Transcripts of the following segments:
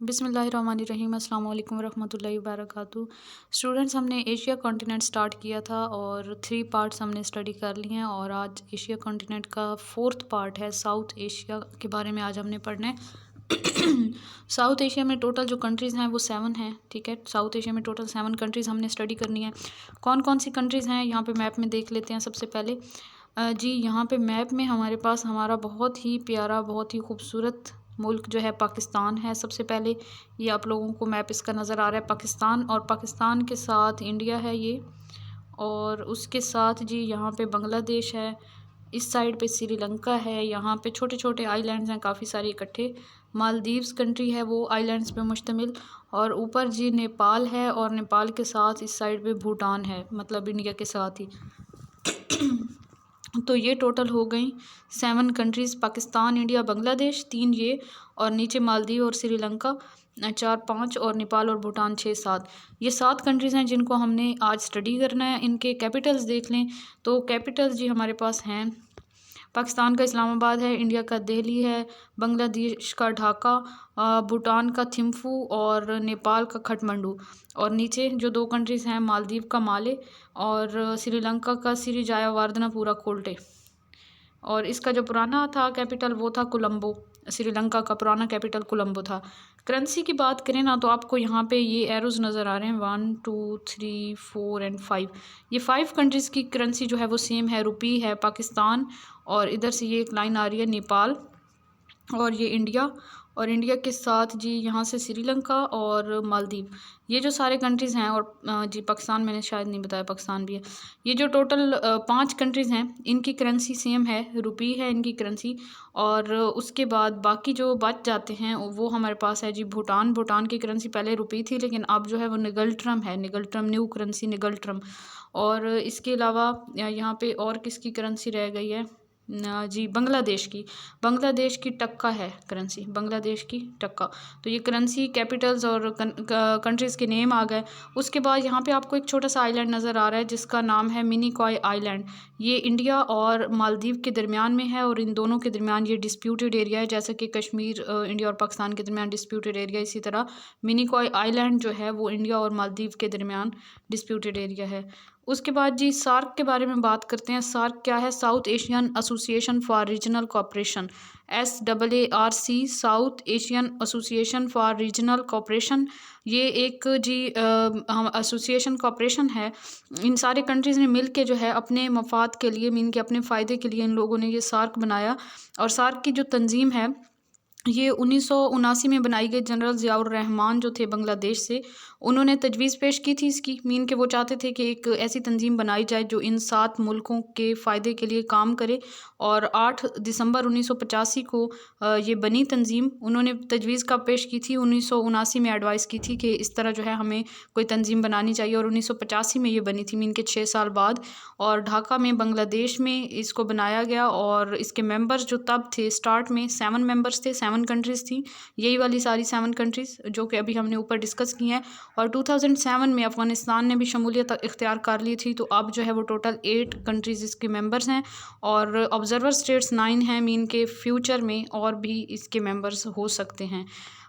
बिस्मिल्लाहिर्रहमानिर्रहीम अस्सलाम वालेकुम वरहमतुल्लाहि वबरकातुहू। स्टूडेंट्स, हमने एशिया कॉन्टिनेंट स्टार्ट किया था और 3 पार्ट्स हमने स्टडी कर लिए हैं और आज एशिया कॉन्टिनेंट का 4th पार्ट है। साउथ एशिया के बारे में आज हमने पढ़ना है। साउथ एशिया में टोटल जो कंट्रीज़ हैं वो 7 हैं। ठीक है, साउथ एशिया में टोटल 7 कंट्रीज़ हमने स्टडी करनी है। कौन कौन सी कंट्रीज़ हैं यहाँ पे मैप में देख लेते हैं। सबसे पहले जी यहाँ पे मैप में हमारे पास हमारा बहुत ही प्यारा, बहुत ही खूबसूरत मुल्क जो है पाकिस्तान है। सबसे पहले ये आप लोगों को मैप इसका नज़र आ रहा है पाकिस्तान, और पाकिस्तान के साथ इंडिया है ये, और उसके साथ जी यहाँ पे बांग्लादेश है, इस साइड पे श्रीलंका है, यहाँ पे छोटे छोटे आइलैंड्स हैं काफ़ी सारे इकट्ठे। मालदीव्स कंट्री है वो आइलैंड्स पे मुश्तमिल, और ऊपर जी नेपाल है, और नेपाल के साथ इस साइड पे भूटान है, मतलब इंडिया के साथ ही। तो ये टोटल हो गई 7 कंट्रीज़, पाकिस्तान, इंडिया, बांग्लादेश 3 ये, और नीचे मालदीव और श्रीलंका 4 5, और नेपाल और भूटान 6 7। ये 7 कंट्रीज़ हैं जिनको हमने आज स्टडी करना है। इनके कैपिटल्स देख लें तो कैपिटल्स जी हमारे पास हैं, पाकिस्तान का इस्लामाबाद है, इंडिया का दिल्ली है, बांग्लादेश का ढाका, भूटान का थिम्फू, और नेपाल का खटमंडू। और नीचे जो 2 कंट्रीज़ हैं, मालदीव का माले और श्रीलंका का सिरिजायावर्दनापुरा कोल्टे। और इसका जो पुराना था कैपिटल वो था कोलंबो, श्रीलंका का पुराना कैपिटल कोलंबो था। करेंसी की बात करें ना तो आपको यहाँ पे ये एरोज नज़र आ रहे हैं 1 2 3 4 एंड 5। ये 5 कंट्रीज़ की करेंसी जो है वो सेम है, रुपी है पाकिस्तान, और इधर से ये एक लाइन आ रही है नेपाल, और ये इंडिया, और इंडिया के साथ जी यहाँ से श्रीलंका और मालदीव। ये जो सारे कंट्रीज़ हैं, और जी पाकिस्तान मैंने शायद नहीं बताया, पाकिस्तान भी है। ये जो टोटल 5 कंट्रीज़ हैं इनकी करेंसी सेम है, रुपी है इनकी करेंसी। और उसके बाद बाकी जो बच जाते हैं वो हमारे पास है जी भूटान। भूटान की करेंसी पहले रुपी थी, लेकिन अब जो है वो निगल्ट्रम है, निगल्ट्रम न्यू करेंसी निगल्ट्रम। और इसके अलावा यहाँ पे और किसकी करेंसी रह गई है जी, बांग्लादेश की टक्का है करेंसी, बांग्लादेश की टक्का। तो ये करेंसी, कैपिटल्स और कंट्रीज़ के नेम आ गए। उसके बाद यहाँ पे आपको एक छोटा सा आइलैंड नज़र आ रहा है जिसका नाम है मिनिकॉय आइलैंड। ये इंडिया और मालदीव के दरमियान में है, और इन दोनों के दरमियान ये डिस्प्यूटेड एरिया है, जैसा कि कश्मीर इंडिया और पाकिस्तान के दरमियान डिस्प्यूटेड एरिया, इसी तरह मिनिकॉय आइलैंड जो है वो इंडिया और मालदीव के दरमियान डिस्प्यूटेड एरिया है। उसके बाद जी सार्क के बारे में बात करते हैं। सार्क क्या है? South Asian association for regional cooperation, SAARC, south Asian association for regional cooperation. ये एक जी एसोसिएशन कोऑपरेशन है। इन सारे कंट्रीज़ ने मिल के जो है अपने मफाद के लिए, इनके अपने फ़ायदे के लिए इन लोगों ने ये सार्क बनाया। और सार्क की जो तंजीम है ये 1979 में बनाई गई। जनरल ज़ियाउर रहमान जो थे बांग्लादेश से, उन्होंने तजवीज़ पेश की थी इसकी। मीन के वो चाहते थे कि एक ऐसी तंजीम बनाई जाए जो इन 7 मुल्कों के फ़ायदे के लिए काम करे। और 8 दिसंबर 1985 को ये बनी तंजीम। उन्होंने तजवीज़ कब पेश की थी? 1979 में एडवाइस की थी कि इस तरह जो है हमें कोई तंजीम बनानी चाहिए, और 1985 में ये बनी थी, मीन के 6 साल बाद। और ढाका में बांग्लादेश में इसको बनाया गया, और इसके मेंबर्स जो तब थे, स्टार्ट में 7 मेंबर्स थे, 7 कंट्रीज़ थी, यही वाली सारी 7 कंट्रीज़ जो कि अभी हमने ऊपर डिस्कस की हैं। और 2007 में अफ़गानिस्तान ने भी शमूलियत इख्तियार कर ली थी। तो अब जो है वो टोटल 8 कंट्रीज़ इसके मेंबर्स हैं, और ऑब्ज़र्वर स्टेट्स 9 हैं। मीन के फ्यूचर में और भी इसके मेंबर्स हो सकते हैं।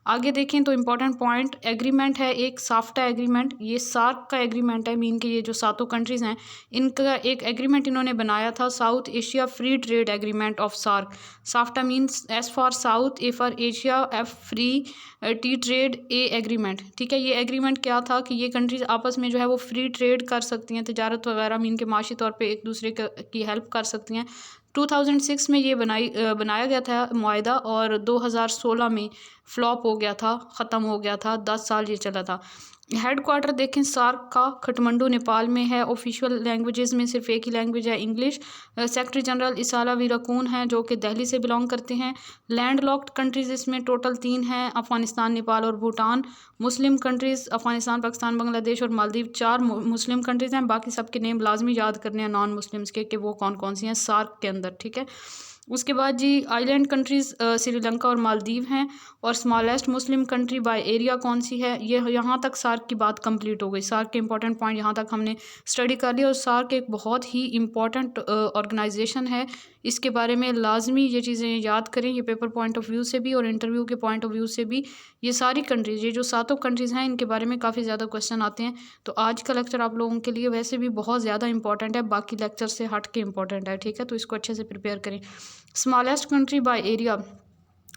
आगे देखें तो इम्पॉर्टेंट पॉइंट, एग्रीमेंट है एक, साफ्टा एग्रीमेंट। ये सार्क का एग्रीमेंट है। मीन के ये जो 7 कंट्रीज़ हैं इनका एक एग्रीमेंट इन्होंने बनाया था, South Asia free trade agreement of SAARC. SAFTA means S for South, A for Asia, F free, T trade, A agreement. ठीक है, ये एग्रीमेंट क्या था कि ये कंट्रीज़ आपस में जो है वो फ्री ट्रेड कर सकती हैं, तजारत वगैरह, मीन के माशी तौर पे एक दूसरे की हेल्प कर सकती हैं। 2006 में ये बनाया गया था मुआहदा, और 2016 में फ्लॉप हो गया था, ख़त्म हो गया था। 10 साल ये चला था। हेड क्वार्टर देखें सार्क का खटमंडू नेपाल में है। ऑफिशियल लैंग्वेजेस में सिर्फ एक ही लैंग्वेज है, इंग्लिश। सेक्रेटरी जनरल इसाला वीराकून हैं जो कि दिल्ली से बिलोंग करते हैं। लैंड लॉक्ड कंट्रीज़ इसमें टोटल 3 हैं, अफ़गानिस्तान, नेपाल और भूटान। मुस्लिम कंट्रीज़ अफ़गानिस्तान, पाकिस्तान, बांग्लादेश और मालदीव 4 मुस्लिम कंट्रीज़ हैं। बाकी सबके नेम लाजमी याद करने हैं नॉन मुस्लिम्स के कि वो कौन कौन सी हैं सार्क के अंदर। ठीक है, उसके बाद जी आइलैंड कंट्रीज़ श्रीलंका और मालदीव हैं। और smallest Muslim country by area कौन सी है? ये यहाँ तक सार्क की बात कंप्लीट हो गई। सार्क के इंपॉर्टेंट पॉइंट यहाँ तक हमने स्टडी कर लिया। और सार्क एक बहुत ही इम्पॉर्टेंट ऑर्गेनाइजेशन है। इसके बारे में लाजमी ये चीज़ें याद करें, ये पेपर पॉइंट ऑफ व्यू से भी और इंटरव्यू के पॉइंट ऑफ व्यू से भी। ये सारी कंट्रीज़, ये जो सातों कंट्रीज़ हैं, इनके बारे में काफ़ी ज़्यादा क्वेश्चन आते हैं। तो आज का लेक्चर आप लोगों के लिए वैसे भी बहुत ज़्यादा इंपॉर्टेंट है, बाकी लेक्चर से हट के इंपॉर्टेंट है, ठीक है। तो इसको अच्छे से प्रिपेयर करें। Smallest country by area,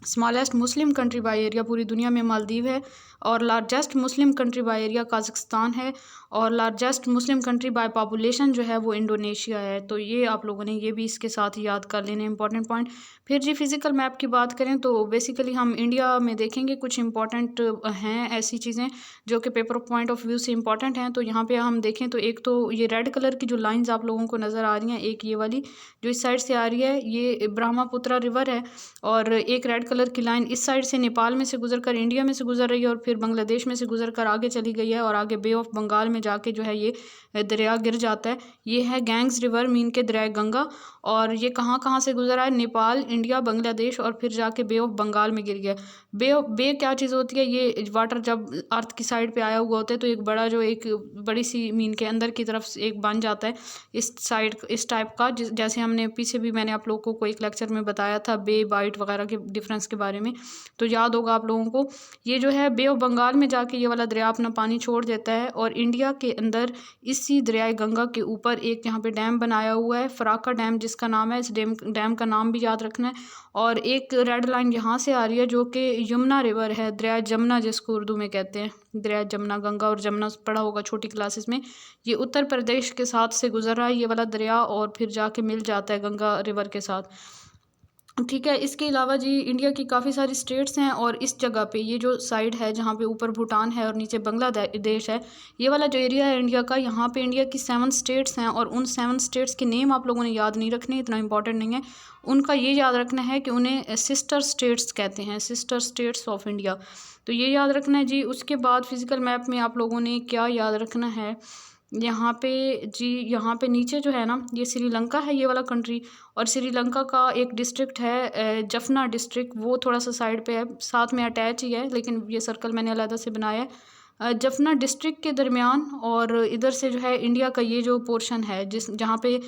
smallest Muslim country by area पूरी दुनिया में मालदीव है, और largest Muslim country by area Kazakhstan है, और largest Muslim country by population जो है वो इंडोनेशिया है। तो ये आप लोगों ने ये भी इसके साथ ही याद कर लेने इंपॉर्टेंट पॉइंट। फिर जी फिजिकल मैप की बात करें तो बेसिकली हम इंडिया में देखेंगे कुछ इंपॉर्टेंट हैं ऐसी चीज़ें जो कि पेपर पॉइंट ऑफ व्यू से इंपॉर्टेंट हैं। तो यहाँ पे हम देखें तो एक तो ये रेड कलर की जो लाइंस आप लोगों को नज़र आ रही हैं, एक ये वाली जो इस साइड से आ रही है ये ब्रह्मपुत्रा रिवर है, और एक रेड कलर की लाइन इस साइड से नेपाल में से गुजर कर इंडिया में से गुजर रही है, और फिर बांग्लादेश में से गुजर कर आगे चली गई है, और आगे बे ऑफ बंगाल में जाके जो है ये दरिया गिर जाता है। ये है गैंग्स रिवर, मीन के दरिया गंगा, और ये कहाँ कहाँ से गुजरा है, नेपाल, इंडिया, बांग्लादेश, और फिर जाके बे ऑफ बंगाल में गिर गया। बे क्या चीज़ होती है, ये वाटर जब अर्थ की साइड पे आया हुआ होता है तो एक बड़ा जो एक बड़ी सी मीन के अंदर की तरफ से एक बन जाता है इस साइड, इस टाइप का, जैसे हमने पीछे भी मैंने आप लोगों को एक लेक्चर में बताया था बे बाइट वगैरह के डिफरेंस के बारे में, तो याद होगा आप लोगों को। ये जो है बे ऑफ बंगाल में जाके ये वाला दरिया अपना पानी छोड़ देता है, और इंडिया के अंदर इसी दरिया गंगा के ऊपर एक यहाँ पे डैम बनाया हुआ है, फराक्का डैम जिसका नाम है। इस डैम का नाम भी याद रखना है। और एक रेड लाइन यहाँ से आ रही है जो कि यमुना रिवर है, दरिया जमुना जिसको उर्दू में कहते हैं, दरिया जमुना, गंगा और जमुना पढ़ा होगा छोटी क्लासेस में। ये उत्तर प्रदेश के साथ से गुजर रहा है ये वाला दरिया, और फिर जाके मिल जाता है गंगा रिवर के साथ, ठीक है। इसके अलावा जी इंडिया की काफ़ी सारी स्टेट्स हैं, और इस जगह पे ये जो साइड है जहाँ पे ऊपर भूटान है और नीचे बांग्लादेश है, ये वाला जो एरिया है इंडिया का, यहाँ पे इंडिया की 7 स्टेट्स हैं, और उन 7 स्टेट्स के नेम आप लोगों ने याद नहीं रखने, इतना इंपॉर्टेंट नहीं है। उनका ये याद रखना है कि उन्हें सिस्टर स्टेट्स कहते हैं, सिस्टर स्टेट्स ऑफ इंडिया, तो ये याद रखना है जी। उसके बाद फिजिकल मैप में आप लोगों ने क्या याद रखना है, यहाँ पे जी, यहाँ पे नीचे जो है ना ये श्रीलंका है, ये वाला कंट्री, और श्रीलंका का एक डिस्ट्रिक्ट है जफना डिस्ट्रिक्ट, वो थोड़ा सा साइड पे है, साथ में अटैच ही है, लेकिन ये सर्कल मैंने अलग से बनाया है। जफना डिस्ट्रिक्ट के दरमियान और इधर से जो है इंडिया का ये जो पोर्शन है जहाँ पे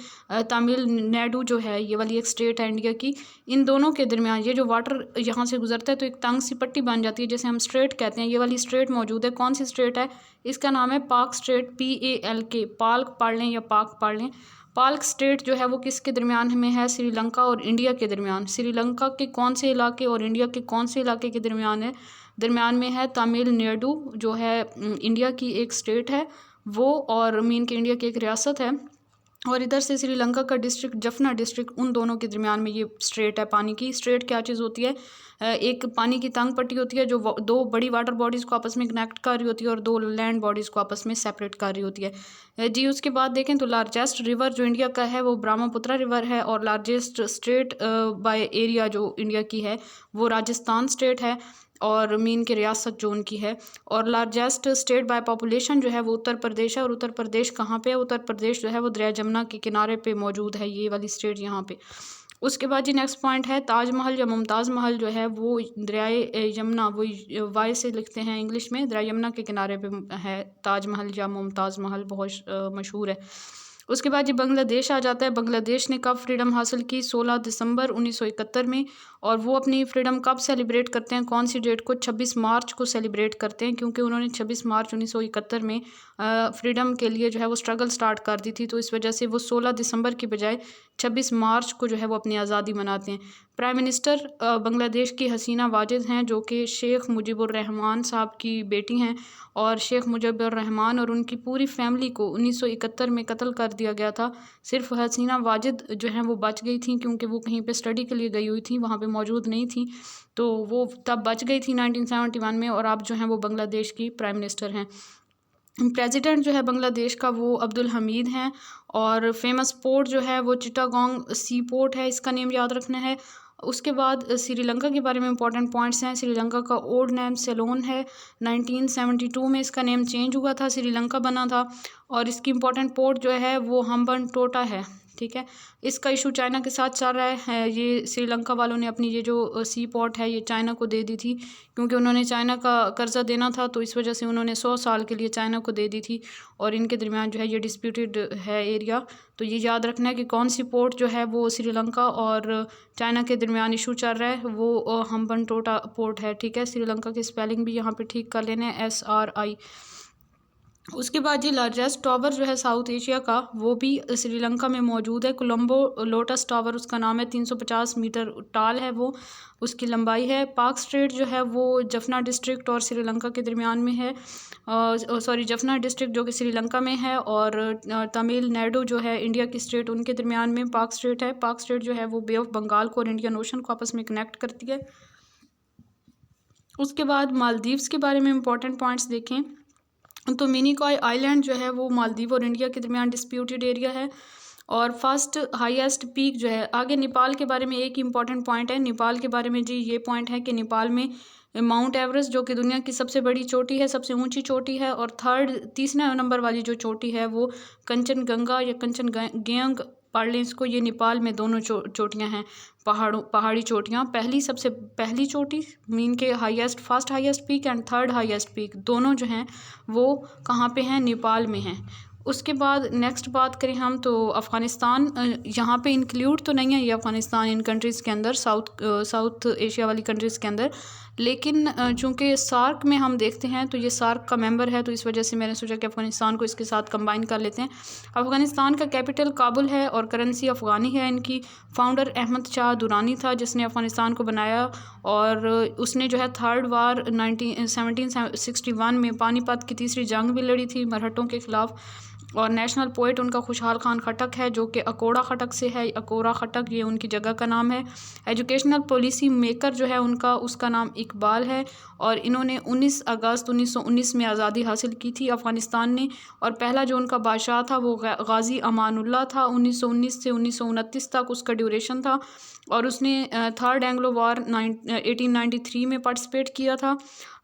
तमिलनाडु जो है, ये वाली एक स्टेट है इंडिया की, इन दोनों के दरमियान ये जो वाटर यहाँ से गुजरता है तो एक तंग सी पट्टी बन जाती है, जैसे हम स्ट्रेट कहते हैं। ये वाली स्ट्रेट मौजूद है, कौन सी स्ट्रेट है, इसका नाम है पाक स्ट्रेट, PALK, पाल्क पढ़ लें या पाक पढ़ लें। पाल्क स्टेट जो है वो किसके दरमियान में है, श्रीलंका और इंडिया के दरमियान। श्रीलंका के कौन से इलाके और इंडिया के कौन से इलाके के दरमियान में है तमिलनाडु, जो है इंडिया की एक स्टेट है वो, और मीन के इंडिया की एक रियासत है, और इधर से श्रीलंका का डिस्ट्रिक्ट जफना डिस्ट्रिक्ट, उन दोनों के दरमियान में ये स्ट्रेट है। पानी की स्ट्रेट क्या चीज़ होती है, एक पानी की तंग पट्टी होती है जो दो बड़ी वाटर बॉडीज़ को आपस में कनेक्ट कर रही होती है, और दो लैंड बॉडीज़ को आपस में सेपरेट कर रही होती है जी। उसके बाद देखें तो लार्जेस्ट रिवर जो इंडिया का है वो ब्रह्मपुत्रा रिवर है, और लार्जेस्ट स्टेट बाय एरिया जो इंडिया की है वो राजस्थान स्टेट है, और मीन की रियासत जो उनकी है। और लार्जेस्ट स्टेट बाय पॉपुलेशन जो है वो उत्तर प्रदेश है, और उत्तर प्रदेश कहाँ पे है, उत्तर प्रदेश जो है वो दरिया जमुना के किनारे पे मौजूद है, ये वाली स्टेट यहाँ पे। उसके बाद जी नेक्स्ट पॉइंट है ताजमहल या मुमताज़ महल जो है वो दरियाए यमुना, वो वाई से लिखते हैं इंग्लिश में, दरिया यमुना के किनारे पे है ताजमहल या मुमताज़ महल, बहुत मशहूर है। उसके बाद ये बांग्लादेश आ जाता है। बांग्लादेश ने कब फ्रीडम हासिल की, 16 दिसंबर 1971 में, और वो अपनी फ्रीडम कब सेलिब्रेट करते हैं, कौन सी डेट को, 26 मार्च को सेलिब्रेट करते हैं, क्योंकि उन्होंने 26 मार्च 1971 में फ्रीडम के लिए जो है वो स्ट्रगल स्टार्ट कर दी थी, तो इस वजह से वो 16 दिसंबर की बजाय 26 मार्च को जो है वो अपनी आज़ादी मनाते हैं। प्राइम मिनिस्टर बांग्लादेश की हसीना वाजिद हैं, जो कि शेख मुजीबुर रहमान साहब की बेटी हैं, और शेख मुजीबुर रहमान और उनकी पूरी फैमिली को 1971 में कत्ल कर दिया गया था। सिर्फ हसीना वाजिद जो है वो बच गई थी, क्योंकि वो कहीं पे स्टडी के लिए गई हुई थी, वहाँ पे मौजूद नहीं थी, तो वो तब बच गई थी 1971 में, और अब जो है वो बांग्लादेश की प्राइम मिनिस्टर हैं। प्रेसिडेंट जो है बांग्लादेश का वो अब्दुल हमीद हैं, और फेमस पोर्ट जो है वो चिटागोंग सी पोर्ट है, इसका नेम याद रखना है। उसके बाद श्रीलंका के बारे में इंपॉर्टेंट पॉइंट्स हैं। श्रीलंका का ओल्ड नेम सेलोन है, 1972 में इसका नेम चेंज हुआ था, श्रीलंका बना था, और इसकी इंपॉर्टेंट पोर्ट जो है वो हम्बनटोटा है, ठीक है। इसका इशू चाइना के साथ चल रहा है। ये श्रीलंका वालों ने अपनी ये जो सी पोर्ट है ये चाइना को दे दी थी, क्योंकि उन्होंने चाइना का कर्जा देना था, तो इस वजह से उन्होंने 100 साल के लिए चाइना को दे दी थी। और इनके दरमियान जो है ये डिस्प्यूटेड है एरिया। तो ये याद रखना है कि कौन सी पोर्ट जो है वो श्रीलंका और चाइना के दरमियान इशू चल रहा है, वो हम्बनटोटा पोर्ट है। ठीक है, श्रीलंका की स्पेलिंग भी यहाँ पे ठीक कर लेने SRI। उसके बाद ये लार्जेस्ट टावर जो है साउथ एशिया का, वो भी श्रीलंका में मौजूद है। कोलंबो लोटस टावर उसका नाम है, 350 मीटर टाल है वो, उसकी लंबाई है। पार्क स्ट्रेट जो है वो जफना डिस्ट्रिक्ट और श्रीलंका के दरमियान में है। जफना डिस्ट्रिक्ट जो कि श्रीलंका में है, और तमिलनाडु जो है इंडिया की स्टेट, उनके दरमियान में पार्क स्ट्रेट है। पार्क स्ट्रेट जो है वो बे ऑफ बंगाल को और इंडियन ओशन को आपस में कनेक्ट करती है। उसके बाद मालदीव्स के बारे में इंपॉर्टेंट पॉइंट्स देखें तो मिनिकॉय आइलैंड जो है वो मालदीव और इंडिया के दरमियान डिस्प्यूटेड एरिया है। और फर्स्ट हाईएस्ट पीक जो है, आगे नेपाल के बारे में एक इम्पॉर्टेंट पॉइंट है। नेपाल के बारे में जी ये पॉइंट है कि नेपाल में माउंट एवरेस्ट जो कि दुनिया की सबसे बड़ी चोटी है, सबसे ऊंची चोटी है, और तीसरे नंबर वाली जो चोटी है वो कंचनगंगा या कंचनगंग पढ़ लें इसको, ये नेपाल में दोनों चोटियाँ हैं, पहाड़ी चोटियाँ। सबसे पहली चोटी मीन के highest, first highest peak and third highest peak दोनों जो हैं वो कहाँ पे हैं, नेपाल में हैं। उसके बाद नेक्स्ट बात करें हम तो अफ़गानिस्तान यहाँ पे इंक्लूड तो नहीं है ये अफ़गानिस्तान इन कंट्रीज़ के अंदर, साउथ एशिया वाली कंट्रीज़ के अंदर, लेकिन चूँकि सार्क में हम देखते हैं तो ये सार्क का मेंबर है, तो इस वजह से मैंने सोचा कि अफ़गानिस्तान को इसके साथ कंबाइन कर लेते हैं। अफ़गानिस्तान का कैपिटल काबुल है और करेंसी अफ़गानी है इनकी। फाउंडर अहमद शाह दुरानी था जिसने अफ़गानिस्तान को बनाया, और उसने जो है थर्ड वार 1761 में पानीपत की तीसरी जंग भी लड़ी थी मरहटों के ख़िलाफ़। और नेशनल पोएट उनका खुशहाल खान खटक है जो कि अकोड़ा खटक से है, अकोड़ा खटक ये उनकी जगह का नाम है। एजुकेशनल पॉलिसी मेकर जो है उनका, उसका नाम इकबाल है, और इन्होंने 19 अगस्त 1919 में आज़ादी हासिल की थी अफ़गानिस्तान ने। और पहला जो उनका बादशाह था वो गाज़ी अमानुल्लाह था, 1919 से 1929 तक उसका ड्यूरेशन था। और उसने थर्ड एंग्लो वार 1893 में पार्टिसिपेट किया था।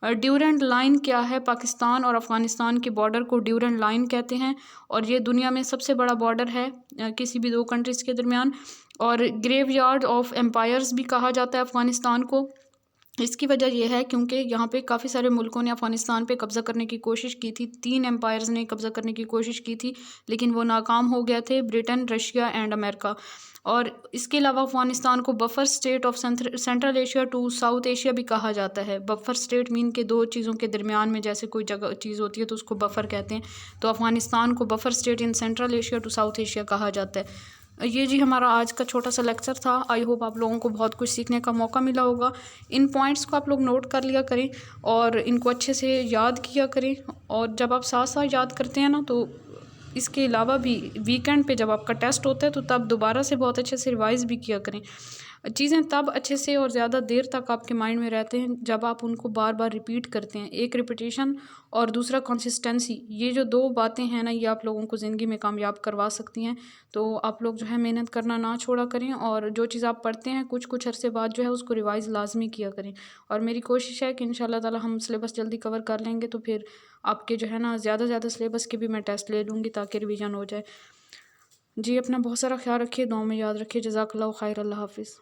ड्यूरेंट लाइन क्या है, पाकिस्तान और अफ़गानिस्तान के बॉर्डर को ड्यूरेंट लाइन कहते हैं, और ये दुनिया में सबसे बड़ा बॉर्डर है किसी भी दो कंट्रीज़ के दरमियान। और ग्रेवयार्ड ऑफ एम्पायर्स भी कहा जाता है अफ़गानिस्तान को। इसकी वजह यह है क्योंकि यहाँ पे काफ़ी सारे मुल्कों ने अफ़गानिस्तान पे कब्ज़ा करने की कोशिश की थी। 3 एम्पायर्स ने कब्ज़ा करने की कोशिश की थी, लेकिन वो नाकाम हो गए थे, ब्रिटेन, रशिया एंड अमेरिका। और इसके अलावा अफ़गानिस्तान को buffer state of Central Asia to South Asia भी कहा जाता है। बफर स्टेट मीन के दो चीज़ों के दरमियान में जैसे कोई जगह चीज़ होती है तो उसको बफर कहते हैं। तो अफ़गानिस्तान को buffer state in Central Asia to South Asia कहा जाता है। ये जी हमारा आज का छोटा सा लेक्चर था। आई होप आप लोगों को बहुत कुछ सीखने का मौका मिला होगा। इन पॉइंट्स को आप लोग नोट कर लिया करें और इनको अच्छे से याद किया करें। और जब आप साथ साथ याद करते हैं ना, तो इसके अलावा भी वीकेंड पे जब आपका टेस्ट होता है तो तब दोबारा से बहुत अच्छे से रिवाइज़ भी किया करें। चीज़ें तब अच्छे से और ज़्यादा देर तक आपके माइंड में रहते हैं जब आप उनको बार बार रिपीट करते हैं। एक रिपीटेशन और दूसरा कंसिस्टेंसी, ये जो दो बातें हैं ना, ये आप लोगों को ज़िंदगी में कामयाब करवा सकती हैं। तो आप लोग जो है मेहनत करना ना छोड़ा करें, और जो चीज़ आप पढ़ते हैं कुछ कुछ अरसे बाद जो है उसको रिवाइज़ लाजमी किया करें। और मेरी कोशिश है कि इंशाल्लाह ताला हम सिलेबस जल्दी कवर कर लेंगे, तो फिर आपके जो है ना ज़्यादा से ज़्यादा सिलेबस के भी मैं टेस्ट ले लूँगी ताकि रिवीजन हो जाए। जी अपना बहुत सारा ख्याल रखिए, दुआ में याद रखिए। जज़ाकल्लाहु खैर, अल्लाह हाफ़िज़।